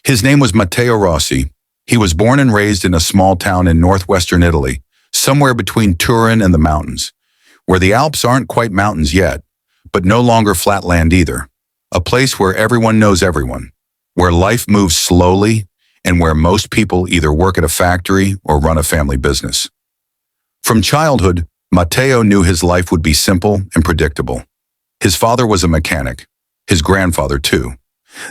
His name was Matteo Rossi. He was born and raised in a small town in northwestern Italy, somewhere between Turin and the mountains, where the Alps aren't quite mountains yet, but no longer flat land either. A place where everyone knows everyone, where life moves slowly, and where most people either work at a factory or run a family business. From childhood, Matteo knew his life would be simple and predictable. His father was a mechanic, his grandfather too.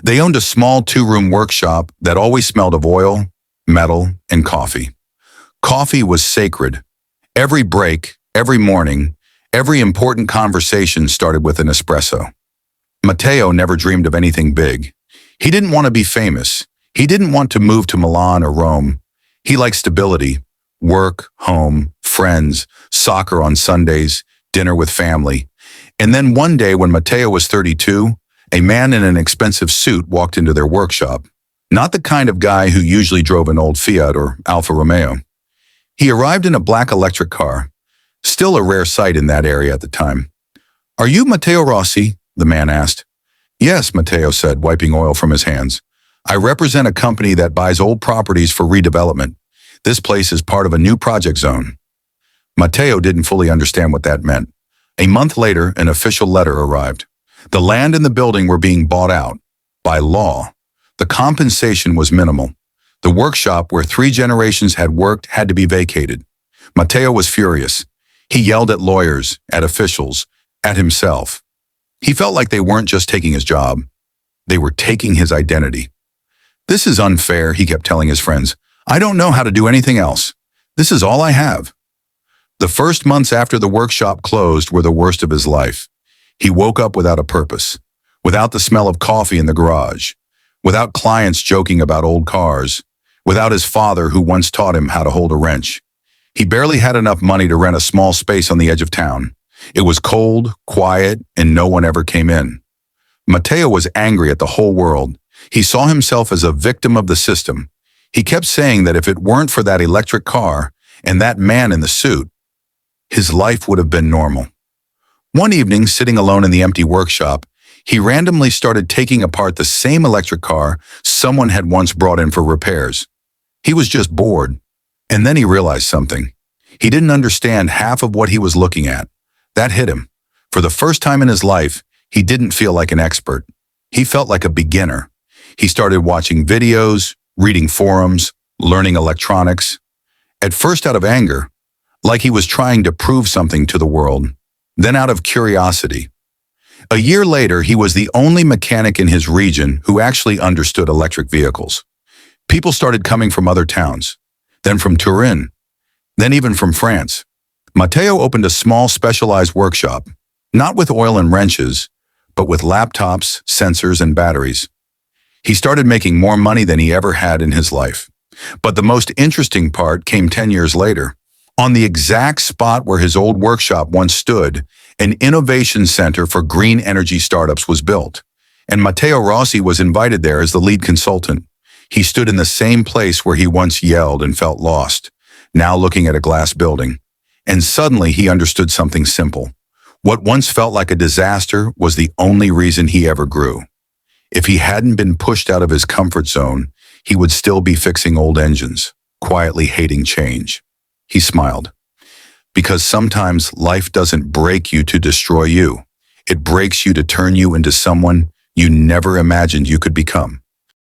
They owned a small two-room workshop that always smelled of oil, metal, and coffee. Coffee was sacred. Every break, every morning, every important conversation started with an espresso. Matteo never dreamed of anything big. He didn't want to be famous. He didn't want to move to Milan or Rome. He liked stability, work, home, friends, soccer on Sundays, dinner with family. And then one day when Matteo was 32, a man in an expensive suit walked into their workshop. Not the kind of guy who usually drove an old Fiat or Alfa Romeo. He arrived in a black electric car, still a rare sight in that area at the time. "Are you Matteo Rossi?" the man asked. "Yes," Matteo said, wiping oil from his hands. "I represent a company that buys old properties for redevelopment. This place is part of a new project zone." Matteo didn't fully understand what that meant. A month later, an official letter arrived. The land and the building were being bought out. By law. The compensation was minimal. The workshop where 3 generations had worked had to be vacated. Matteo was furious. He yelled at lawyers, at officials, at himself. He felt like they weren't just taking his job. They were taking his identity. "This is unfair," he kept telling his friends. "I don't know how to do anything else. This is all I have." The first months after the workshop closed were the worst of his life. He woke up without a purpose, without the smell of coffee in the garage, without clients joking about old cars, without his father who once taught him how to hold a wrench. He barely had enough money to rent a small space on the edge of town. It was cold, quiet, and no one ever came in. Matteo was angry at the whole world. He saw himself as a victim of the system. He kept saying that if it weren't for that electric car and that man in the suit, his life would have been normal. One evening, sitting alone in the empty workshop, he randomly started taking apart the same electric car someone had once brought in for repairs. He was just bored. And then he realized something. He didn't understand half of what he was looking at. That hit him. For the first time in his life, he didn't feel like an expert. He felt like a beginner. He started watching videos, reading forums, learning electronics. At first out of anger, like he was trying to prove something to the world, then out of curiosity. A year later, he was the only mechanic in his region who actually understood electric vehicles. People started coming from other towns, then from Turin, then even from France. Matteo opened a small specialized workshop, not with oil and wrenches, but with laptops, sensors, and batteries. He started making more money than he ever had in his life. But the most interesting part came 10 years later. On the exact spot where his old workshop once stood, an innovation center for green energy startups was built, and Matteo Rossi was invited there as the lead consultant. He stood in the same place where he once yelled and felt lost, now looking at a glass building. And suddenly he understood something simple. What once felt like a disaster was the only reason he ever grew. If he hadn't been pushed out of his comfort zone, he would still be fixing old engines, quietly hating change. He smiled. Because sometimes life doesn't break you to destroy you. It breaks you to turn you into someone you never imagined you could become.